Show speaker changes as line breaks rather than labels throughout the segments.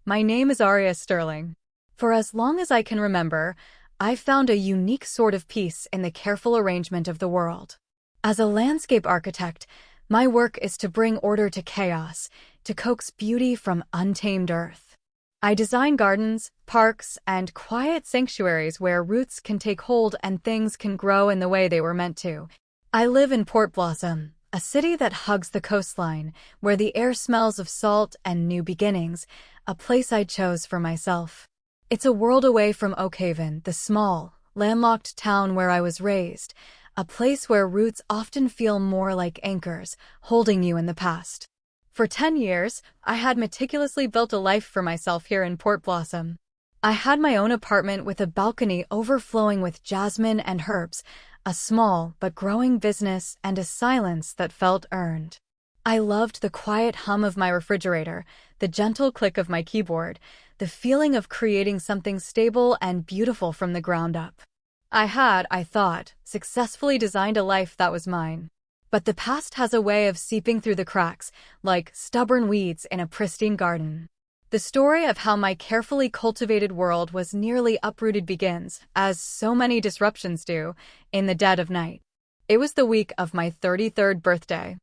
My name is Arya Sterling. For as long as I can remember, I've found a unique sort of peace in the careful arrangement of the world. As a landscape architect, my work is to bring order to chaos, to coax beauty from untamed earth. I design gardens, parks, and quiet sanctuaries where roots can take hold and things can grow in the way they were meant to. I live in Port Blossom, a city that hugs the coastline, where the air smells of salt and new beginnings, a place I chose for myself. It's a world away from Oakhaven, the small, landlocked town where I was raised, a place where roots often feel more like anchors, holding you in the past. For 10 years, I had meticulously built a life for myself here in Port Blossom. I had my own apartment with a balcony overflowing with jasmine and herbs, a small but growing business, and a silence that felt earned. I loved the quiet hum of my refrigerator, the gentle click of my keyboard, the feeling of creating something stable and beautiful from the ground up. I thought, successfully designed a life that was mine. But the past has a way of seeping through the cracks, like stubborn weeds in a pristine garden. The story of how my carefully cultivated world was nearly uprooted begins, as so many disruptions do, in the dead of night. It was the week of my 33rd birthday.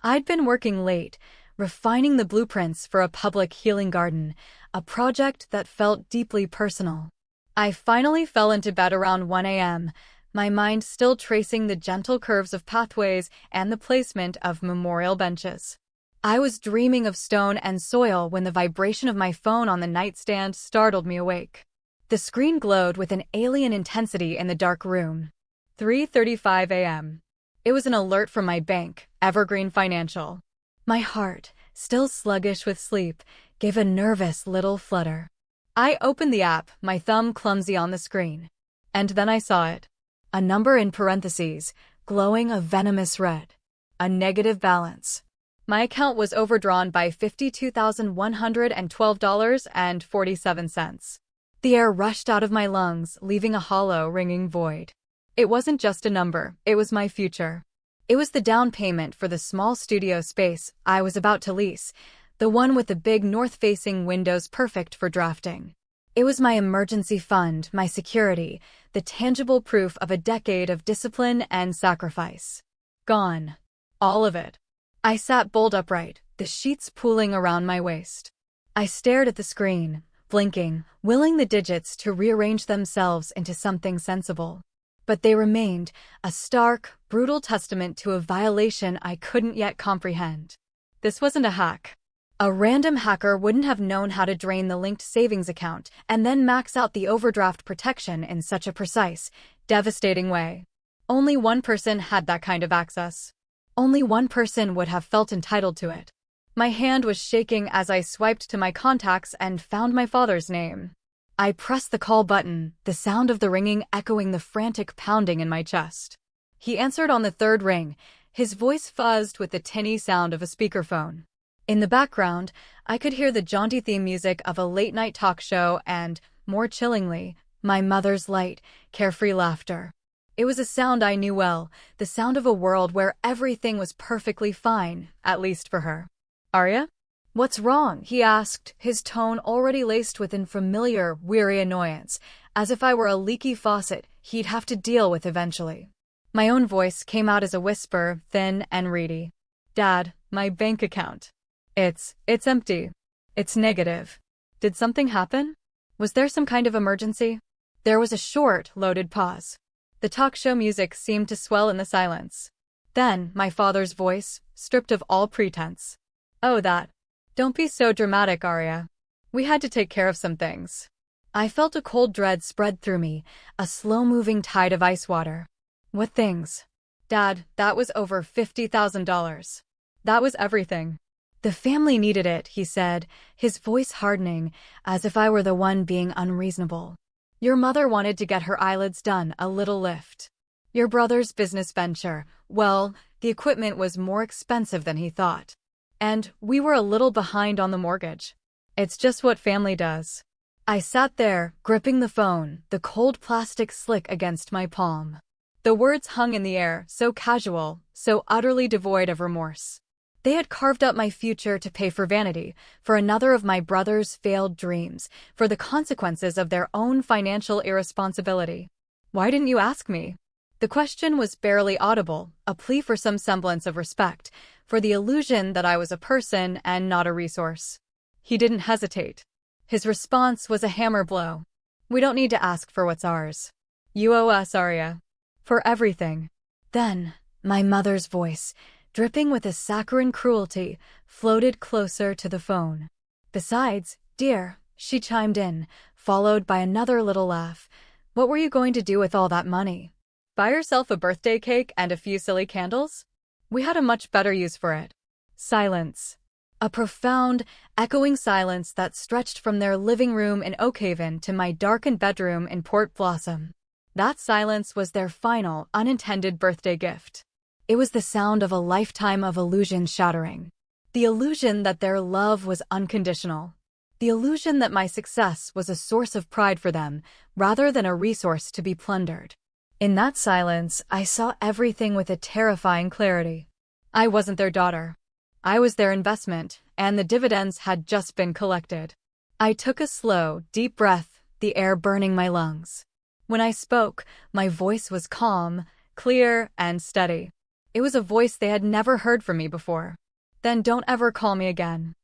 I'd been working late, refining the blueprints for a public healing garden, a project that felt deeply personal. I finally fell into bed around 1 a.m., my mind still tracing the gentle curves of pathways and the placement of memorial benches. I was dreaming of stone and soil when the vibration of my phone on the nightstand startled me awake. The screen glowed with an alien intensity in the dark room. 3:35 a.m. It was an alert from my bank, Evergreen Financial. My heart, still sluggish with sleep, gave a nervous little flutter. I opened the app, my thumb clumsy on the screen. And then I saw it. A number in parentheses, glowing a venomous red. A negative balance. My account was overdrawn by $52,112.47. The air rushed out of my lungs, leaving a hollow, ringing void. It wasn't just a number, it was my future. It was the down payment for the small studio space I was about to lease, the one with the big north-facing windows perfect for drafting. It was my emergency fund, my security, the tangible proof of a decade of discipline and sacrifice. Gone. All of it. I sat bolt upright, the sheets pooling around my waist. I stared at the screen, blinking, willing the digits to rearrange themselves into something sensible. But they remained, a stark, brutal testament to a violation I couldn't yet comprehend. This wasn't a hack. A random hacker wouldn't have known how to drain the linked savings account and then max out the overdraft protection in such a precise, devastating way. Only one person had that kind of access. Only one person would have felt entitled to it. My hand was shaking as I swiped to my contacts and found my father's name. I pressed the call button, the sound of the ringing echoing the frantic pounding in my chest. He answered on the third ring, his voice fuzzed with the tinny sound of a speakerphone. In the background, I could hear the jaunty theme music of a late-night talk show and, more chillingly, my mother's light, carefree laughter. It was a sound I knew well, the sound of a world where everything was perfectly fine, at least for her. "Arya? What's wrong?" he asked, his tone already laced with unfamiliar, weary annoyance, as if I were a leaky faucet he'd have to deal with eventually. My own voice came out as a whisper, thin and reedy. "Dad, my bank account. It's empty. It's negative. Did something happen? Was there some kind of emergency?" There was a short, loaded pause. The talk show music seemed to swell in the silence. Then, my father's voice, stripped of all pretense. "Oh, that. Don't be so dramatic, Arya. We had to take care of some things." I felt a cold dread spread through me, a slow-moving tide of ice water. "What things?" "Dad, that was over $50,000. That was everything." "The family needed it," he said, his voice hardening, as if I were the one being unreasonable. "Your mother wanted to get her eyelids done, a little lift. Your brother's business venture, well, the equipment was more expensive than he thought. And we were a little behind on the mortgage. It's just what family does." I sat there, gripping the phone, the cold plastic slick against my palm. The words hung in the air, so casual, so utterly devoid of remorse. They had carved up my future to pay for vanity, for another of my brother's failed dreams, for the consequences of their own financial irresponsibility. Why didn't you ask me? The question was barely audible, a plea for some semblance of respect, for the illusion that I was a person and not a resource. He didn't hesitate. His response was a hammer blow. We don't need to ask for what's ours. You owe us, Arya. For everything. Then, my mother's voice, dripping with a saccharine cruelty, floated closer to the phone. Besides, dear, she chimed in, followed by another little laugh. What were you going to do with all that money? Buy yourself a birthday cake and a few silly candles? We had a much better use for it. Silence. A profound, echoing silence that stretched from their living room in Oakhaven to my darkened bedroom in Port Blossom. That silence was their final, unintended birthday gift. It was the sound of a lifetime of illusion shattering. The illusion that their love was unconditional. The illusion that my success was a source of pride for them, rather than a resource to be plundered. In that silence, I saw everything with a terrifying clarity. I wasn't their daughter. I was their investment, and the dividends had just been collected. I took a slow, deep breath, the air burning my lungs. When I spoke, my voice was calm, clear, and steady. It was a voice they had never heard from me before. Then don't ever call me again.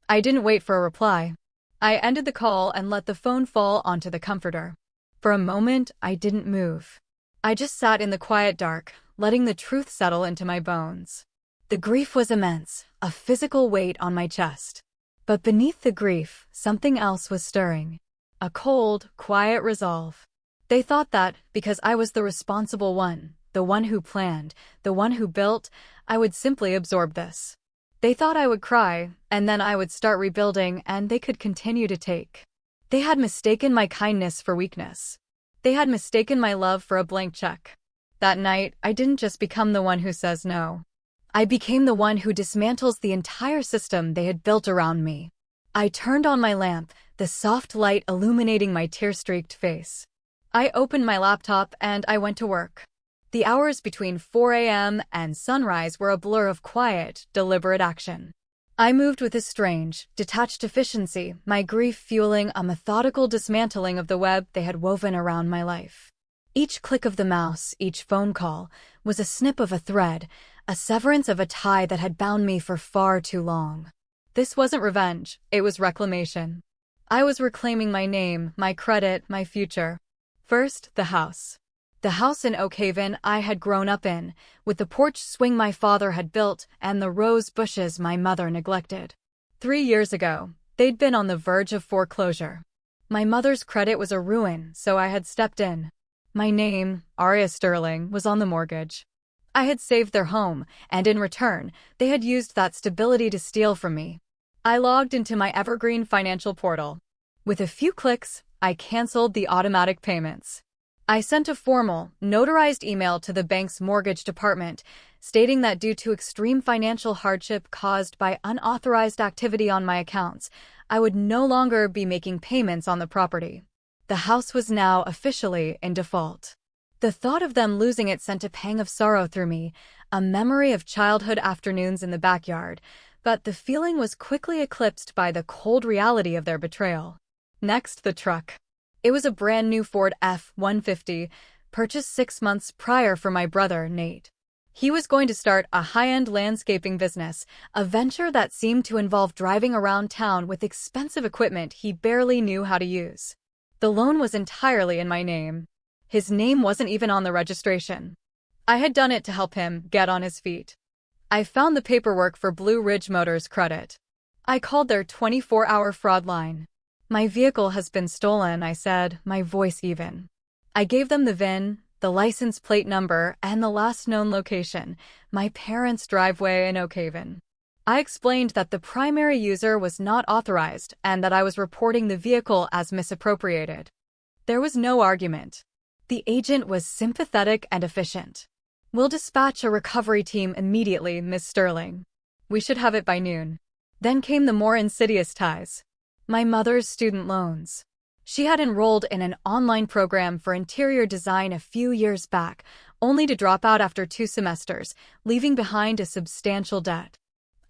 I didn't wait for a reply. I ended the call and let the phone fall onto the comforter. For a moment, I didn't move. I just sat in the quiet dark, letting the truth settle into my bones. The grief was immense, a physical weight on my chest. But beneath the grief, something else was stirring. A cold, quiet resolve. They thought that, because I was the responsible one, the one who planned, the one who built, I would simply absorb this. They thought I would cry, and then I would start rebuilding, and they could continue to take. They had mistaken my kindness for weakness. They had mistaken my love for a blank check. That night, I didn't just become the one who says no. I became the one who dismantles the entire system they had built around me. I turned on my lamp, the soft light illuminating my tear-streaked face. I opened my laptop and I went to work. The hours between 4 a.m. and sunrise were a blur of quiet, deliberate action. I moved with a strange, detached efficiency, my grief fueling a methodical dismantling of the web they had woven around my life. Each click of the mouse, each phone call, was a snip of a thread, a severance of a tie that had bound me for far too long. This wasn't revenge, it was reclamation. I was reclaiming my name, my credit, my future. First, the house. The house in Oakhaven I had grown up in, with the porch swing my father had built and the rose bushes my mother neglected. 3 years ago, they'd been on the verge of foreclosure. My mother's credit was a ruin, so I had stepped in. My name, Arya Sterling, was on the mortgage. I had saved their home, and in return, they had used that stability to steal from me. I logged into my evergreen financial portal. With a few clicks, I canceled the automatic payments. I sent a formal, notarized email to the bank's mortgage department, stating that due to extreme financial hardship caused by unauthorized activity on my accounts, I would no longer be making payments on the property. The house was now officially in default. The thought of them losing it sent a pang of sorrow through me, a memory of childhood afternoons in the backyard, but the feeling was quickly eclipsed by the cold reality of their betrayal. Next, the truck. It was a brand new Ford F-150, purchased 6 months prior for my brother, Nate. He was going to start a high-end landscaping business, a venture that seemed to involve driving around town with expensive equipment he barely knew how to use. The loan was entirely in my name. His name wasn't even on the registration. I had done it to help him get on his feet. I found the paperwork for Blue Ridge Motors Credit. I called their 24-hour fraud line. My vehicle has been stolen, I said, my voice even. I gave them the VIN, the license plate number, and the last known location, my parents' driveway in Oakhaven. I explained that the primary user was not authorized and that I was reporting the vehicle as misappropriated. There was no argument. The agent was sympathetic and efficient. We'll dispatch a recovery team immediately, Miss Sterling. We should have it by noon. Then came the more insidious ties. My mother's student loans. She had enrolled in an online program for interior design a few years back, only to drop out after 2 semesters, leaving behind a substantial debt.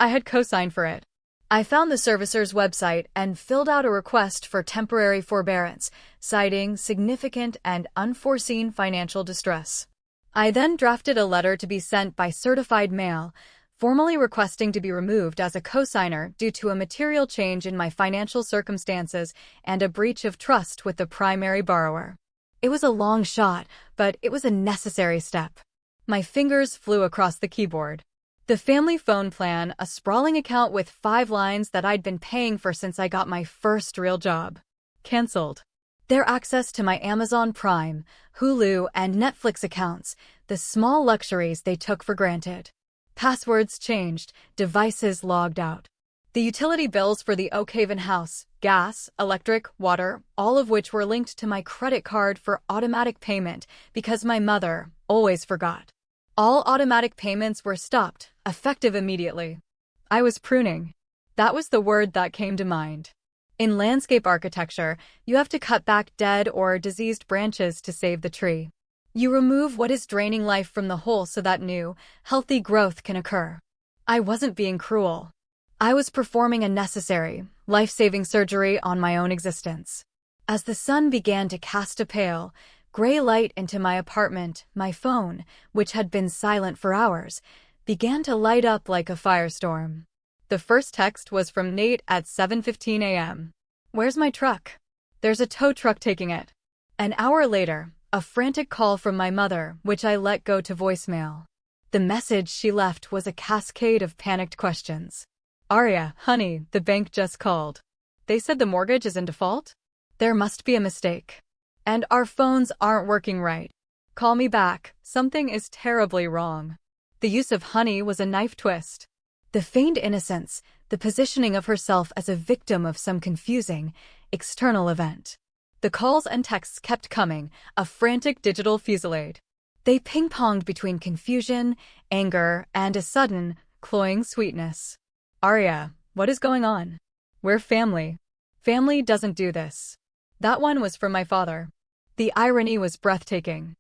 I had co-signed for it. I found the servicer's website and filled out a request for temporary forbearance, citing significant and unforeseen financial distress. I then drafted a letter to be sent by certified mail, formally requesting to be removed as a cosigner due to a material change in my financial circumstances and a breach of trust with the primary borrower. It was a long shot, but it was a necessary step. My fingers flew across the keyboard. The family phone plan, a sprawling account with 5 lines that I'd been paying for since I got my first real job. Canceled. Their access to my Amazon Prime, Hulu, and Netflix accounts, the small luxuries they took for granted. Passwords changed, devices logged out. The utility bills for the Oakhaven house, gas, electric, water, all of which were linked to my credit card for automatic payment because my mother always forgot. All automatic payments were stopped, effective immediately. I was pruning. That was the word that came to mind. In landscape architecture, you have to cut back dead or diseased branches to save the tree. You remove what is draining life from the whole so that new, healthy growth can occur. I wasn't being cruel. I was performing a necessary, life-saving surgery on my own existence. As the sun began to cast a pale, gray light into my apartment, my phone, which had been silent for hours, began to light up like a firestorm. The first text was from Nate at 7:15 a.m. "Where's my truck? There's a tow truck taking it." An hour later, a frantic call from my mother, which I let go to voicemail. The message she left was a cascade of panicked questions. "Aria, honey, the bank just called. They said the mortgage is in default? There must be a mistake. And our phones aren't working right. Call me back, something is terribly wrong." The use of honey was a knife twist. The feigned innocence, the positioning of herself as a victim of some confusing, external event. The calls and texts kept coming, a frantic digital fusillade. They ping-ponged between confusion, anger, and a sudden, cloying sweetness. "Aria, what is going on? We're family. Family doesn't do this." That one was from my father. The irony was breathtaking.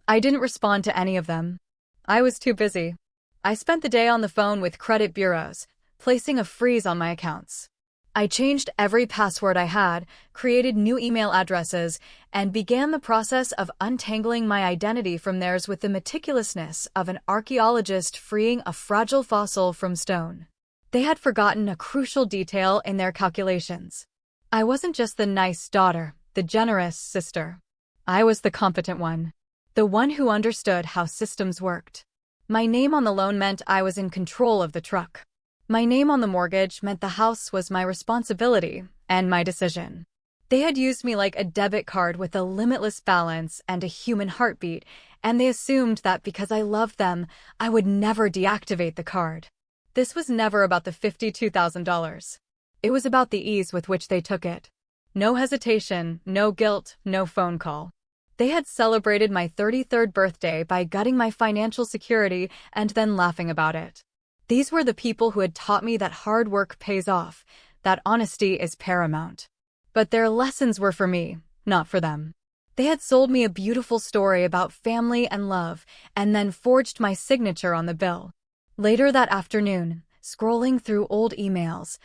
I didn't respond to any of them. I was too busy. I spent the day on the phone with credit bureaus, placing a freeze on my accounts. I changed every password I had, created new email addresses, and began the process of untangling my identity from theirs with the meticulousness of an archaeologist freeing a fragile fossil from stone. They had forgotten a crucial detail in their calculations. I wasn't just the nice daughter, the generous sister. I was the competent one. The one who understood how systems worked. My name on the loan meant I was in control of the truck. My name on the mortgage meant the house was my responsibility and my decision. They had used me like a debit card with a limitless balance and a human heartbeat, and they assumed that because I loved them, I would never deactivate the card. This was never about the $52,000. It was about the ease with which they took it. No hesitation, no guilt, no phone call. They had celebrated my 33rd birthday by gutting my financial security and then laughing about it. These were the people who had taught me that hard work pays off, that honesty is paramount. But their lessons were for me, not for them. They had sold me a beautiful story about family and love, and then forged my signature on the bill. Later that afternoon, scrolling through old emails,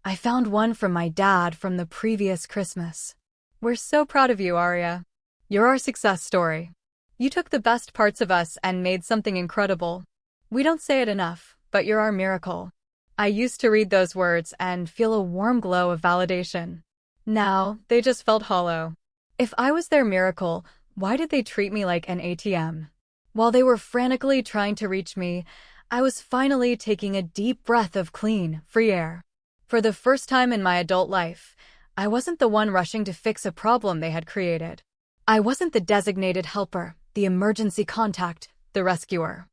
I found one from my dad from the previous Christmas. "We're so proud of you, Aria. You're our success story. You took the best parts of us and made something incredible. We don't say it enough, but you're our miracle." I used to read those words and feel a warm glow of validation. Now, they just felt hollow. If I was their miracle, why did they treat me like an ATM? While they were frantically trying to reach me, I was finally taking a deep breath of clean, free air. For the first time in my adult life, I wasn't the one rushing to fix a problem they had created. I wasn't the designated helper, the emergency contact, the rescuer.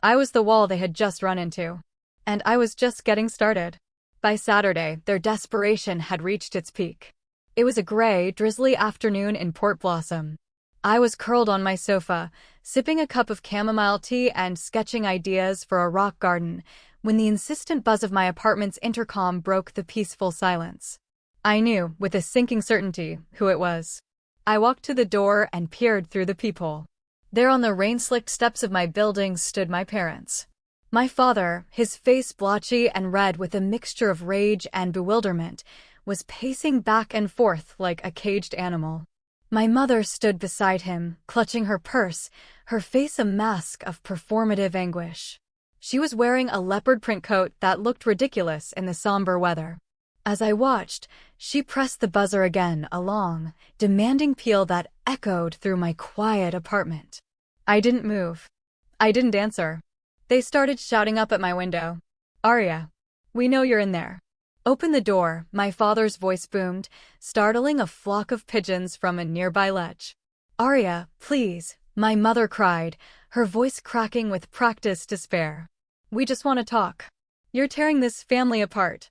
I was the wall they had just run into. And I was just getting started. By Saturday, their desperation had reached its peak. It was a gray, drizzly afternoon in Port Blossom. I was curled on my sofa, sipping a cup of chamomile tea and sketching ideas for a rock garden, when the insistent buzz of my apartment's intercom broke the peaceful silence. I knew, with a sinking certainty, who it was. I walked to the door and peered through the peephole. There on the rain-slicked steps of my building stood my parents. My father, his face blotchy and red with a mixture of rage and bewilderment, was pacing back and forth like a caged animal. My mother stood beside him, clutching her purse, her face a mask of performative anguish. She was wearing a leopard print coat that looked ridiculous in the somber weather. As I watched, she pressed the buzzer again, a long, demanding peal that echoed through my quiet apartment. I didn't move. I didn't answer. They started shouting up at my window. "Arya, we know you're in there. Open the door," my father's voice boomed, startling a flock of pigeons from a nearby ledge. "Arya, please," my mother cried, her voice cracking with practiced despair. "We just want to talk. You're tearing this family apart."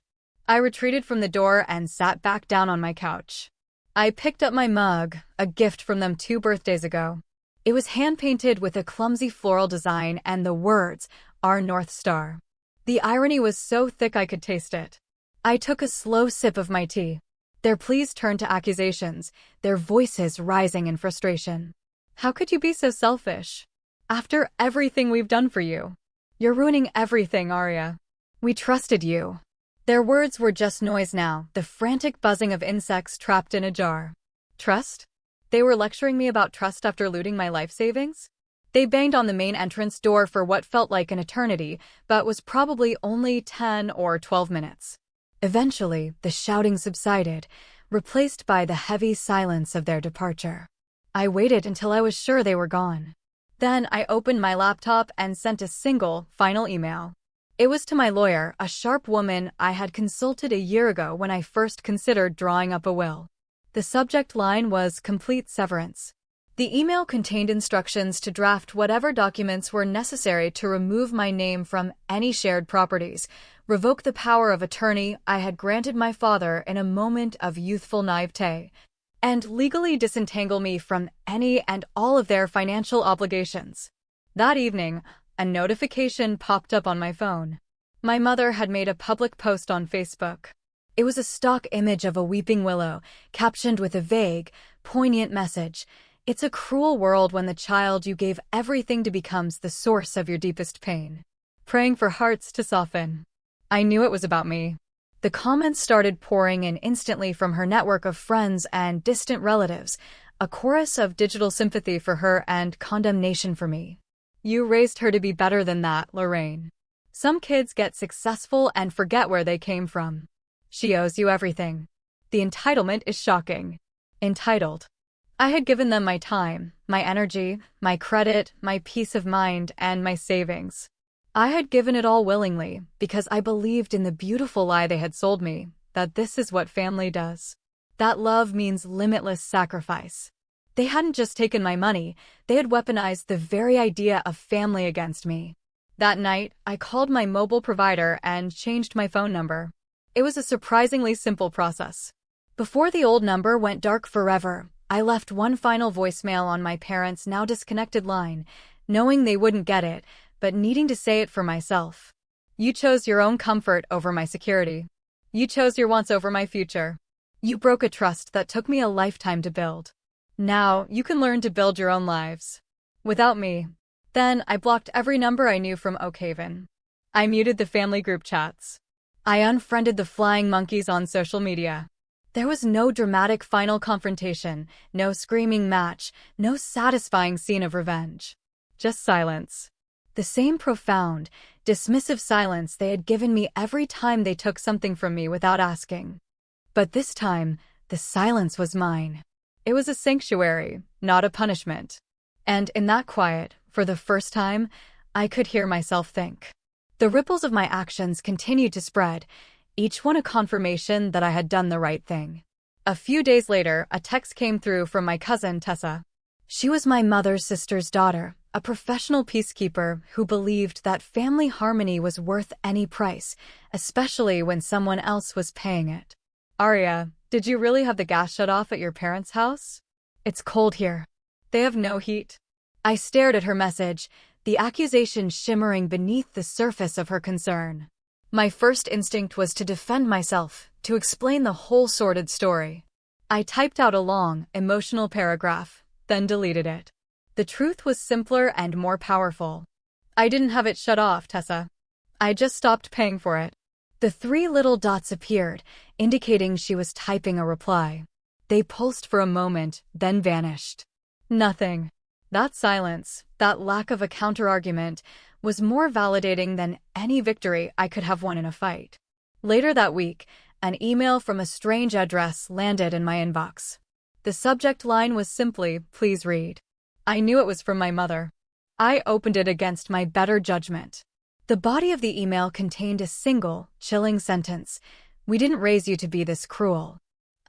I retreated from the door and sat back down on my couch. I picked up my mug, a gift from them 2 birthdays ago. It was hand-painted with a clumsy floral design and the words, "Our North Star." The irony was so thick I could taste it. I took a slow sip of my tea. Their pleas turned to accusations, their voices rising in frustration. "How could you be so selfish? After everything we've done for you. You're ruining everything, Arya. We trusted you." Their words were just noise now, the frantic buzzing of insects trapped in a jar. Trust? They were lecturing me about trust after looting my life savings? They banged on the main entrance door for what felt like an eternity, but was probably only 10 or 12 minutes. Eventually, the shouting subsided, replaced by the heavy silence of their departure. I waited until I was sure they were gone. Then I opened my laptop and sent a single, final email. It was to my lawyer, a sharp woman I had consulted a year ago when I first considered drawing up a will. The subject line was complete severance. The email contained instructions to draft whatever documents were necessary to remove my name from any shared properties, revoke the power of attorney I had granted my father in a moment of youthful naivete, and legally disentangle me from any and all of their financial obligations. That evening, a notification popped up on my phone. My mother had made a public post on Facebook. It was a stock image of a weeping willow, captioned with a vague, poignant message. "It's a cruel world when the child you gave everything to becomes the source of your deepest pain. Praying for hearts to soften." I knew it was about me. The comments started pouring in instantly from her network of friends and distant relatives, a chorus of digital sympathy for her and condemnation for me. "You raised her to be better than that, Lorraine. Some kids get successful and forget where they came from. She owes you everything. The entitlement is shocking." Entitled. I had given them my time, my energy, my credit, my peace of mind, and my savings. I had given it all willingly, because I believed in the beautiful lie they had sold me, that this is what family does. That love means limitless sacrifice. They hadn't just taken my money, they had weaponized the very idea of family against me. That night, I called my mobile provider and changed my phone number. It was a surprisingly simple process. Before the old number went dark forever, I left one final voicemail on my parents' now disconnected line, knowing they wouldn't get it, but needing to say it for myself. "You chose your own comfort over my security. You chose your wants over my future. You broke a trust that took me a lifetime to build. Now, you can learn to build your own lives. Without me." Then, I blocked every number I knew from Oakhaven. I muted the family group chats. I unfriended the flying monkeys on social media. There was no dramatic final confrontation, no screaming match, no satisfying scene of revenge. Just silence. The same profound, dismissive silence they had given me every time they took something from me without asking. But this time, the silence was mine. It was a sanctuary, not a punishment. And in that quiet, for the first time, I could hear myself think. The ripples of my actions continued to spread, each one a confirmation that I had done the right thing. A few days later, a text came through from my cousin, Tessa. She was my mother's sister's daughter, a professional peacekeeper who believed that family harmony was worth any price, especially when someone else was paying it. "Arya, did you really have the gas shut off at your parents' house? It's cold here. They have no heat." I stared at her message, the accusation shimmering beneath the surface of her concern. My first instinct was to defend myself, to explain the whole sordid story. I typed out a long, emotional paragraph, then deleted it. The truth was simpler and more powerful. I didn't have it shut off, Tessa. I just stopped paying for it. The three little dots appeared, indicating she was typing a reply. They pulsed for a moment, then vanished. Nothing. That silence, that lack of a counterargument, was more validating than any victory I could have won in a fight. Later that week, an email from a strange address landed in my inbox. The subject line was simply, "Please read." I knew it was from my mother. I opened it against my better judgment. The body of the email contained a single, chilling sentence. "We didn't raise you to be this cruel."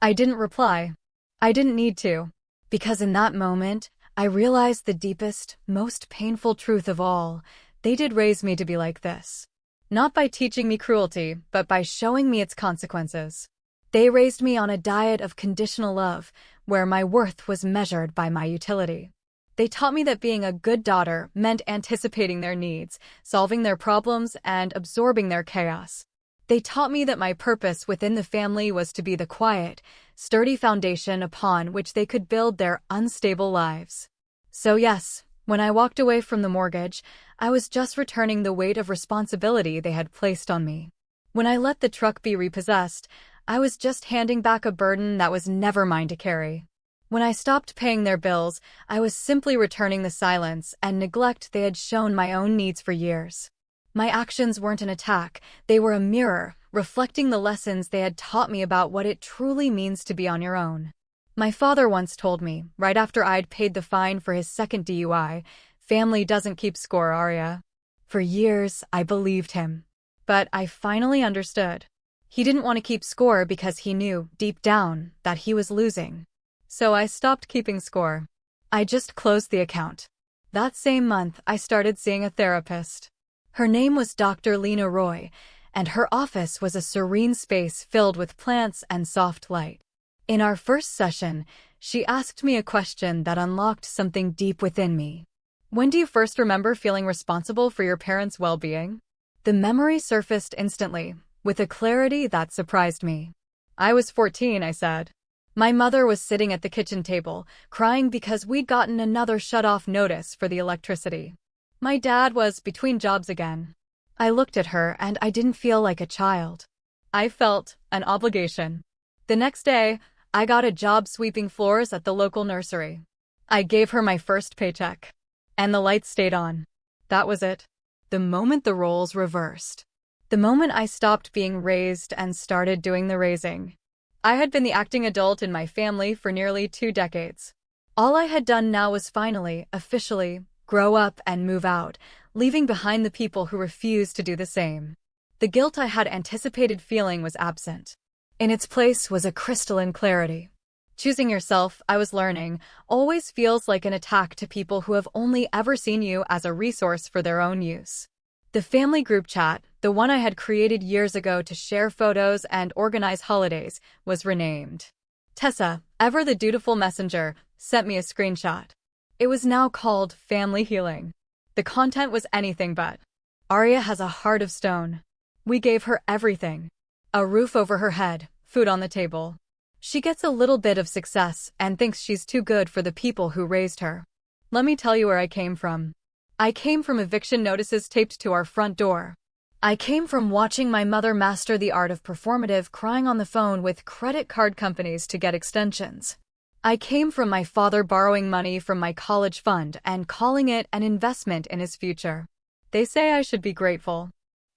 I didn't reply. I didn't need to. Because in that moment, I realized the deepest, most painful truth of all. They did raise me to be like this. Not by teaching me cruelty, but by showing me its consequences. They raised me on a diet of conditional love, where my worth was measured by my utility. They taught me that being a good daughter meant anticipating their needs, solving their problems, and absorbing their chaos. They taught me that my purpose within the family was to be the quiet, sturdy foundation upon which they could build their unstable lives. So yes, when I walked away from the mortgage, I was just returning the weight of responsibility they had placed on me. When I let the truck be repossessed, I was just handing back a burden that was never mine to carry. When I stopped paying their bills, I was simply returning the silence and neglect they had shown my own needs for years. My actions weren't an attack, they were a mirror, reflecting the lessons they had taught me about what it truly means to be on your own. My father once told me, right after I'd paid the fine for his second DUI, "Family doesn't keep score, Arya." For years, I believed him. But I finally understood. He didn't want to keep score because he knew, deep down, that he was losing. So I stopped keeping score. I just closed the account. That same month, I started seeing a therapist. Her name was Dr. Lena Roy, and her office was a serene space filled with plants and soft light. In our first session, she asked me a question that unlocked something deep within me. "When do you first remember feeling responsible for your parents' well-being?" The memory surfaced instantly, with a clarity that surprised me. "I was 14, I said. My mother was sitting at the kitchen table, crying because we'd gotten another shut-off notice for the electricity. My dad was between jobs again." I looked at her and I didn't feel like a child. I felt an obligation. The next day, I got a job sweeping floors at the local nursery. I gave her my first paycheck. And the lights stayed on. That was it. The moment the roles reversed. The moment I stopped being raised and started doing the raising. I had been the acting adult in my family for nearly 2 decades. All I had done now was finally, officially, grow up and move out, leaving behind the people who refused to do the same. The guilt I had anticipated feeling was absent. In its place was a crystalline clarity. Choosing yourself, I was learning, always feels like an attack to people who have only ever seen you as a resource for their own use. The family group chat, the one I had created years ago to share photos and organize holidays, was renamed. Tessa, ever the dutiful messenger, sent me a screenshot. It was now called Family Healing. The content was anything but. Arya has a heart of stone. We gave her everything. A roof over her head, food on the table. She gets a little bit of success and thinks she's too good for the people who raised her. Let me tell you where I came from. I came from eviction notices taped to our front door. I came from watching my mother master the art of performative crying on the phone with credit card companies to get extensions. I came from my father borrowing money from my college fund and calling it an investment in his future. They say I should be grateful.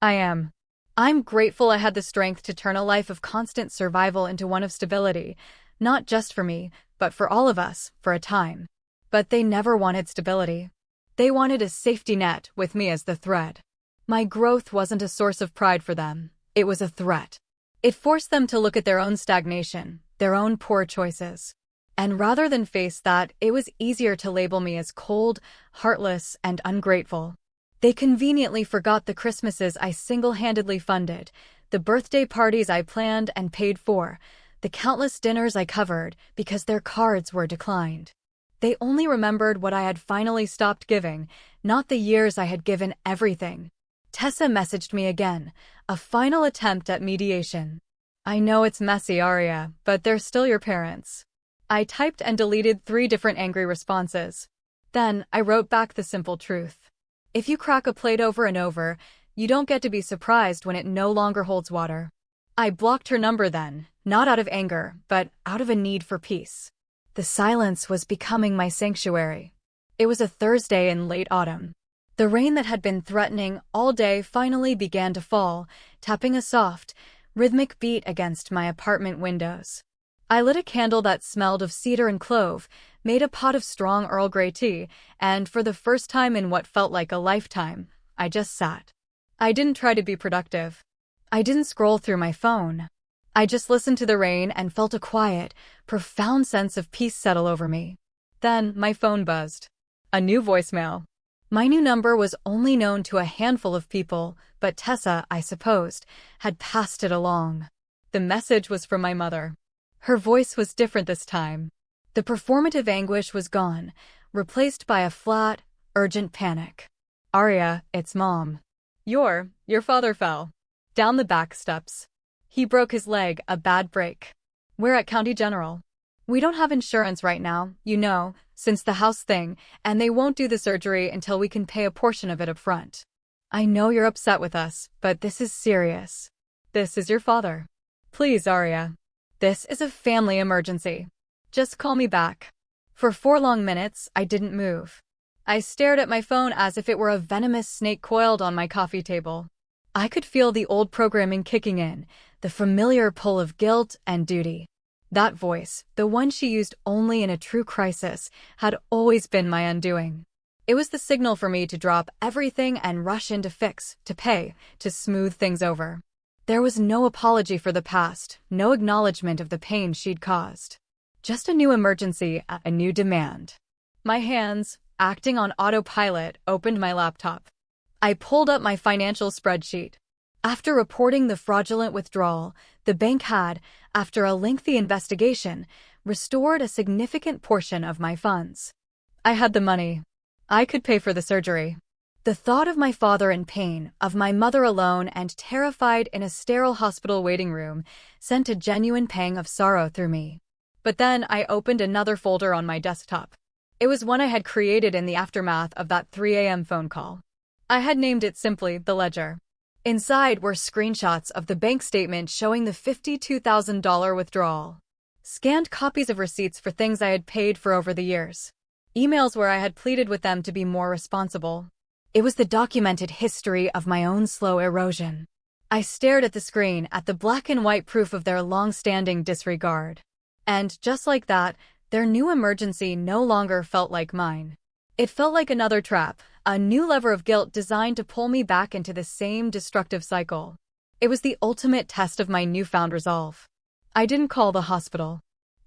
I am. I'm grateful I had the strength to turn a life of constant survival into one of stability, not just for me, but for all of us, for a time. But they never wanted stability. They wanted a safety net, with me as the thread. My growth wasn't a source of pride for them, it was a threat. It forced them to look at their own stagnation, their own poor choices. And rather than face that, it was easier to label me as cold, heartless, and ungrateful. They conveniently forgot the Christmases I single-handedly funded, the birthday parties I planned and paid for, the countless dinners I covered because their cards were declined. They only remembered what I had finally stopped giving, not the years I had given everything. Tessa messaged me again, a final attempt at mediation. "I know it's messy, Arya, but they're still your parents." I typed and deleted 3 different angry responses. Then I wrote back the simple truth. If you crack a plate over and over, you don't get to be surprised when it no longer holds water. I blocked her number then, not out of anger, but out of a need for peace. The silence was becoming my sanctuary. It was a Thursday in late autumn. The rain that had been threatening all day finally began to fall, tapping a soft, rhythmic beat against my apartment windows. I lit a candle that smelled of cedar and clove, made a pot of strong Earl Grey tea, and for the first time in what felt like a lifetime, I just sat. I didn't try to be productive. I didn't scroll through my phone. I just listened to the rain and felt a quiet, profound sense of peace settle over me. Then my phone buzzed. A new voicemail. My new number was only known to a handful of people, but Tessa, I supposed, had passed it along. The message was from my mother. Her voice was different this time. The performative anguish was gone, replaced by a flat, urgent panic. "Arya, it's Mom. Your father fell down the back steps. He broke his leg, a bad break. We're at County General. We don't have insurance right now, you know, since the house thing, and they won't do the surgery until we can pay a portion of it up front. I know you're upset with us, but this is serious. This is your father. Please, Arya. This is a family emergency. Just call me back." For 4 long minutes, I didn't move. I stared at my phone as if it were a venomous snake coiled on my coffee table. I could feel the old programming kicking in, the familiar pull of guilt and duty. That voice, the one she used only in a true crisis, had always been my undoing. It was the signal for me to drop everything and rush in to fix, to pay, to smooth things over. There was no apology for the past, no acknowledgement of the pain she'd caused. Just a new emergency, a new demand. My hands, acting on autopilot, opened my laptop. I pulled up my financial spreadsheet. After reporting the fraudulent withdrawal, the bank had, after a lengthy investigation, restored a significant portion of my funds. I had the money. I could pay for the surgery. The thought of my father in pain, of my mother alone and terrified in a sterile hospital waiting room, sent a genuine pang of sorrow through me. But then I opened another folder on my desktop. It was one I had created in the aftermath of that 3 a.m. phone call. I had named it simply The Ledger. Inside were screenshots of the bank statement showing the $52,000 withdrawal. Scanned copies of receipts for things I had paid for over the years. Emails where I had pleaded with them to be more responsible. It was the documented history of my own slow erosion. I stared at the screen, at the black and white proof of their long-standing disregard. And just like that, their new emergency no longer felt like mine. It felt like another trap, a new lever of guilt designed to pull me back into the same destructive cycle. It was the ultimate test of my newfound resolve. I didn't call the hospital.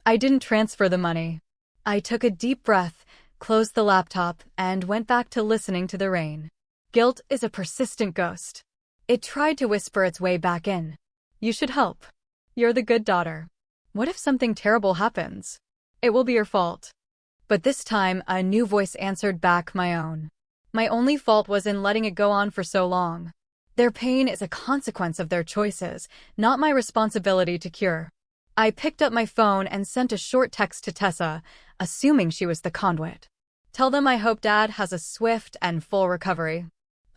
I didn't transfer the money. I took a deep breath, closed the laptop, and went back to listening to the rain. Guilt is a persistent ghost. It tried to whisper its way back in. You should help. You're the good daughter. What if something terrible happens? It will be your fault. But this time, a new voice answered back my own. My only fault was in letting it go on for so long. Their pain is a consequence of their choices, not my responsibility to cure. I picked up my phone and sent a short text to Tessa, assuming she was the conduit. Tell them I hope Dad has a swift and full recovery.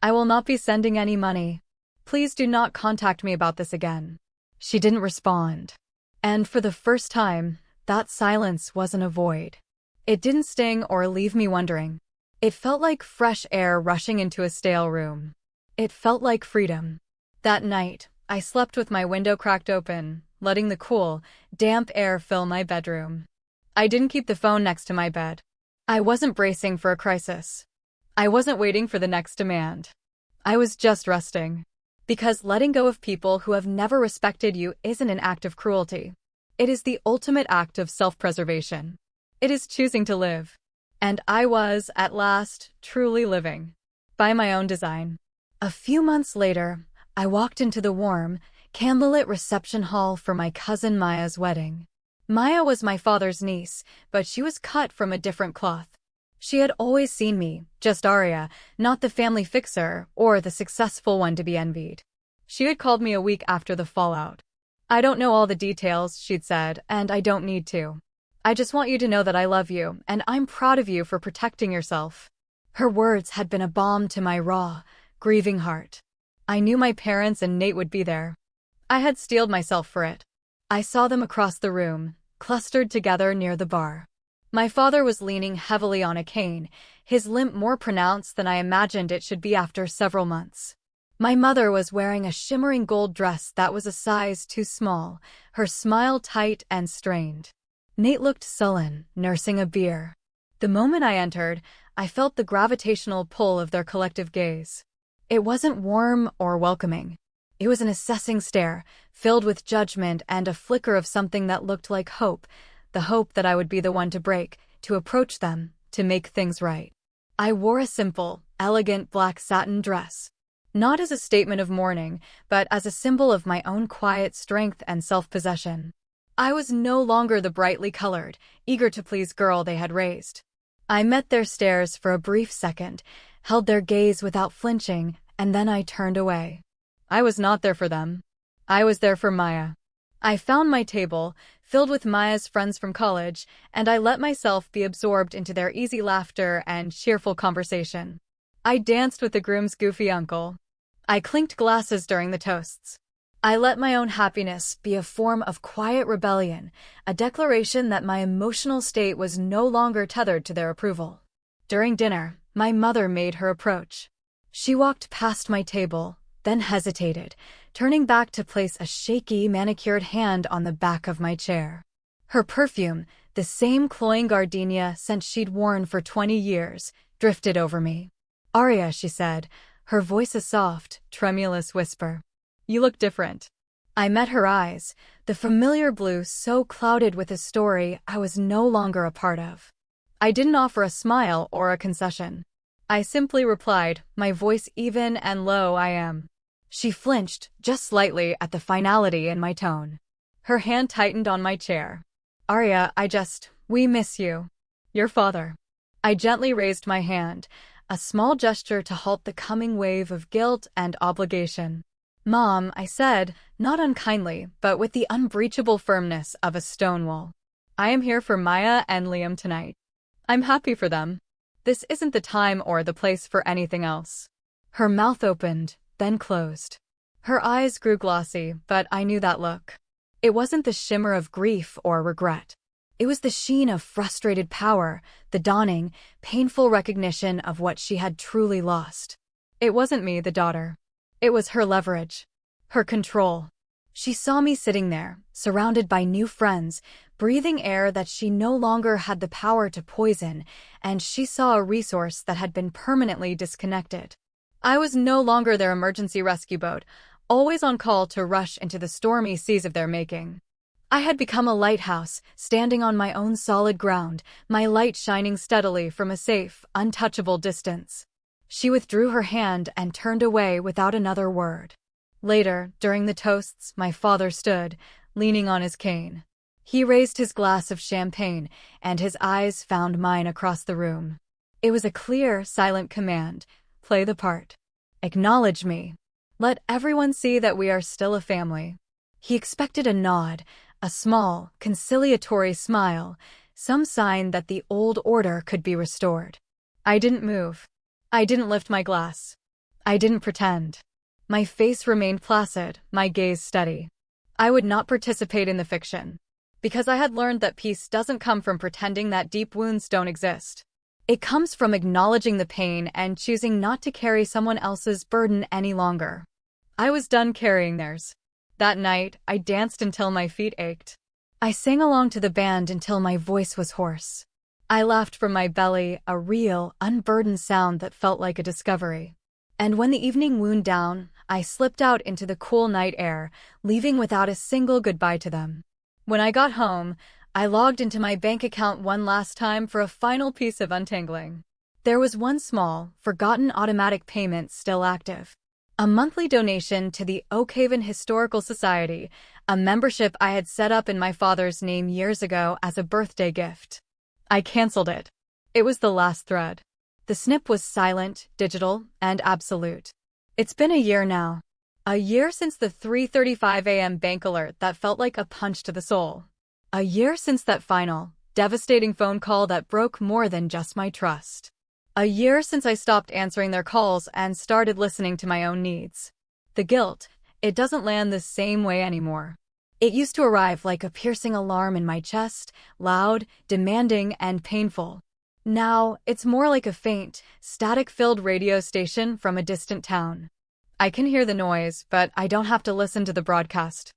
I will not be sending any money. Please do not contact me about this again. She didn't respond. And for the first time, that silence wasn't a void. It didn't sting or leave me wondering. It felt like fresh air rushing into a stale room. It felt like freedom. That night, I slept with my window cracked open, letting the cool, damp air fill my bedroom. I didn't keep the phone next to my bed. I wasn't bracing for a crisis. I wasn't waiting for the next demand. I was just resting. Because letting go of people who have never respected you isn't an act of cruelty. It is the ultimate act of self-preservation. It is choosing to live. And I was, at last, truly living. By my own design. A few months later, I walked into the warm, candlelit reception hall for my cousin Maya's wedding. Maya was my father's niece, but she was cut from a different cloth. She had always seen me, just Arya, not the family fixer or the successful one to be envied. She had called me a week after the fallout. I don't know all the details, she'd said, and I don't need to. I just want you to know that I love you, and I'm proud of you for protecting yourself. Her words had been a balm to my raw, grieving heart. I knew my parents and Nate would be there. I had steeled myself for it. I saw them across the room, clustered together near the bar. My father was leaning heavily on a cane, his limp more pronounced than I imagined it should be after several months. My mother was wearing a shimmering gold dress that was a size too small, her smile tight and strained. Nate looked sullen, nursing a beer. The moment I entered, I felt the gravitational pull of their collective gaze. It wasn't warm or welcoming. It was an assessing stare, filled with judgment and a flicker of something that looked like hope, the hope that I would be the one to break, to approach them, to make things right. I wore a simple, elegant black satin dress. Not as a statement of mourning, but as a symbol of my own quiet strength and self-possession. I was no longer the brightly colored, eager-to-please girl they had raised. I met their stares for a brief second, held their gaze without flinching, and then I turned away. I was not there for them. I was there for Maya. I found my table, filled with Maya's friends from college, and I let myself be absorbed into their easy laughter and cheerful conversation. I danced with the groom's goofy uncle. I clinked glasses during the toasts. I let my own happiness be a form of quiet rebellion, a declaration that my emotional state was no longer tethered to their approval. During dinner, my mother made her approach. She walked past my table, then hesitated, turning back to place a shaky, manicured hand on the back of my chair. Her perfume, the same cloying gardenia scent she'd worn for 20 years, drifted over me. "Arya," she said, her voice a soft, tremulous whisper. "You look different." I met her eyes, the familiar blue so clouded with a story I was no longer a part of. I didn't offer a smile or a concession. I simply replied, my voice even and low, "I am." She flinched, just slightly, at the finality in my tone. Her hand tightened on my chair. "Arya, we miss you. Your father." I gently raised my hand, a small gesture to halt the coming wave of guilt and obligation. "Mom," I said, not unkindly, but with the unbreachable firmness of a stone wall. "I am here for Maya and Liam tonight. I'm happy for them. This isn't the time or the place for anything else." Her mouth opened, then closed. Her eyes grew glossy, but I knew that look. It wasn't the shimmer of grief or regret. It was the sheen of frustrated power, the dawning, painful recognition of what she had truly lost. It wasn't me, the daughter. It was her leverage. Her control. She saw me sitting there, surrounded by new friends, breathing air that she no longer had the power to poison, and she saw a resource that had been permanently disconnected. I was no longer their emergency rescue boat, always on call to rush into the stormy seas of their making. I had become a lighthouse, standing on my own solid ground, my light shining steadily from a safe, untouchable distance. She withdrew her hand and turned away without another word. Later, during the toasts, my father stood, leaning on his cane. He raised his glass of champagne, and his eyes found mine across the room. It was a clear, silent command. Play the part. Acknowledge me. Let everyone see that we are still a family. He expected a nod, a small, conciliatory smile, some sign that the old order could be restored. I didn't move. I didn't lift my glass. I didn't pretend. My face remained placid, my gaze steady. I would not participate in the fiction. Because I had learned that peace doesn't come from pretending that deep wounds don't exist. It comes from acknowledging the pain and choosing not to carry someone else's burden any longer. I was done carrying theirs. That night, I danced until my feet ached. I sang along to the band until my voice was hoarse. I laughed from my belly, a real, unburdened sound that felt like a discovery. And when the evening wound down, I slipped out into the cool night air, leaving without a single goodbye to them. When I got home, I logged into my bank account one last time for a final piece of untangling. There was one small, forgotten automatic payment still active. A monthly donation to the Oakhaven Historical Society, a membership I had set up in my father's name years ago as a birthday gift. I canceled it. It was the last thread. The snip was silent, digital, and absolute. It's been a year now. A year since the 3:35 a.m. bank alert that felt like a punch to the soul. A year since that final, devastating phone call that broke more than just my trust. A year since I stopped answering their calls and started listening to my own needs. The guilt, it doesn't land the same way anymore. It used to arrive like a piercing alarm in my chest, loud, demanding, and painful. Now, it's more like a faint, static-filled radio station from a distant town. I can hear the noise, but I don't have to listen to the broadcast.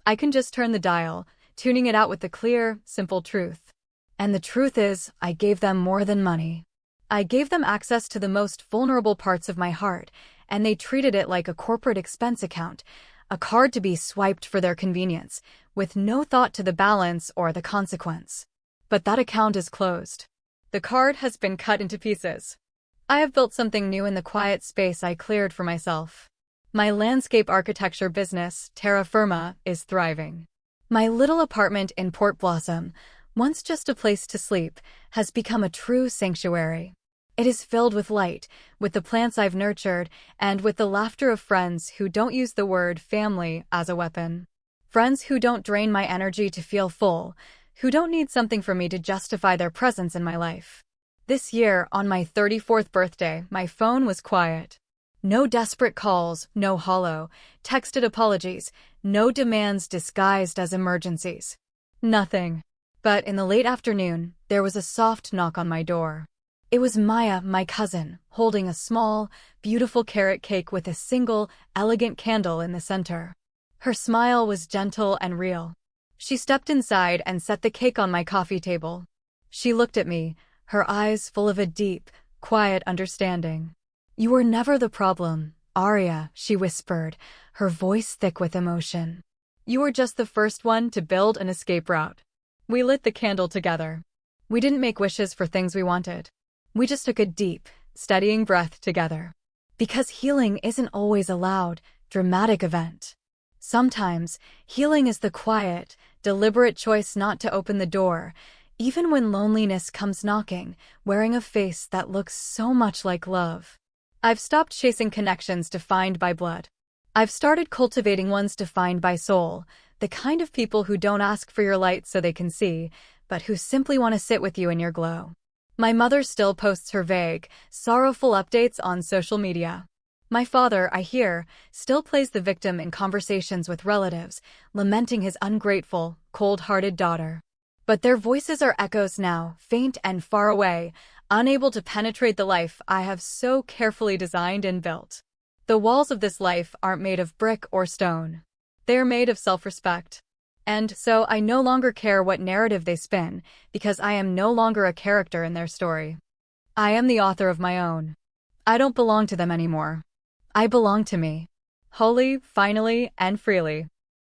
I can just turn the dial, tuning it out with the clear, simple truth. And the truth is, I gave them more than money. I gave them access to the most vulnerable parts of my heart, and they treated it like a corporate expense account, a card to be swiped for their convenience, with no thought to the balance or the consequence. But that account is closed. The card has been cut into pieces. I have built something new in the quiet space I cleared for myself. My landscape architecture business, Terra Firma, is thriving. My little apartment in Port Blossom, once just a place to sleep, has become a true sanctuary. It is filled with light, with the plants I've nurtured, and with the laughter of friends who don't use the word family as a weapon. Friends who don't drain my energy to feel full, who don't need something from me to justify their presence in my life. This year, on my 34th birthday, my phone was quiet. No desperate calls, no hollow, texted apologies, no demands disguised as emergencies. Nothing. But in the late afternoon, there was a soft knock on my door. It was Maya, my cousin, holding a small, beautiful carrot cake with a single, elegant candle in the center. Her smile was gentle and real. She stepped inside and set the cake on my coffee table. She looked at me, her eyes full of a deep, quiet understanding. "You were never the problem, Arya," she whispered, her voice thick with emotion. "You were just the first one to build an escape route." We lit the candle together. We didn't make wishes for things we wanted. We just took a deep, steadying breath together. Because healing isn't always a loud, dramatic event. Sometimes, healing is the quiet, deliberate choice not to open the door, even when loneliness comes knocking, wearing a face that looks so much like love. I've stopped chasing connections defined by blood. I've started cultivating ones defined by soul, the kind of people who don't ask for your light so they can see, but who simply want to sit with you in your glow. My mother still posts her vague, sorrowful updates on social media. My father, I hear, still plays the victim in conversations with relatives, lamenting his ungrateful, cold-hearted daughter. But their voices are echoes now, faint and far away, unable to penetrate the life I have so carefully designed and built. The walls of this life aren't made of brick or stone. They are made of self-respect. And so I no longer care what narrative they spin, because I am no longer a character in their story. I am the author of my own. I don't belong to them anymore. I belong to me. Wholly, finally, and freely.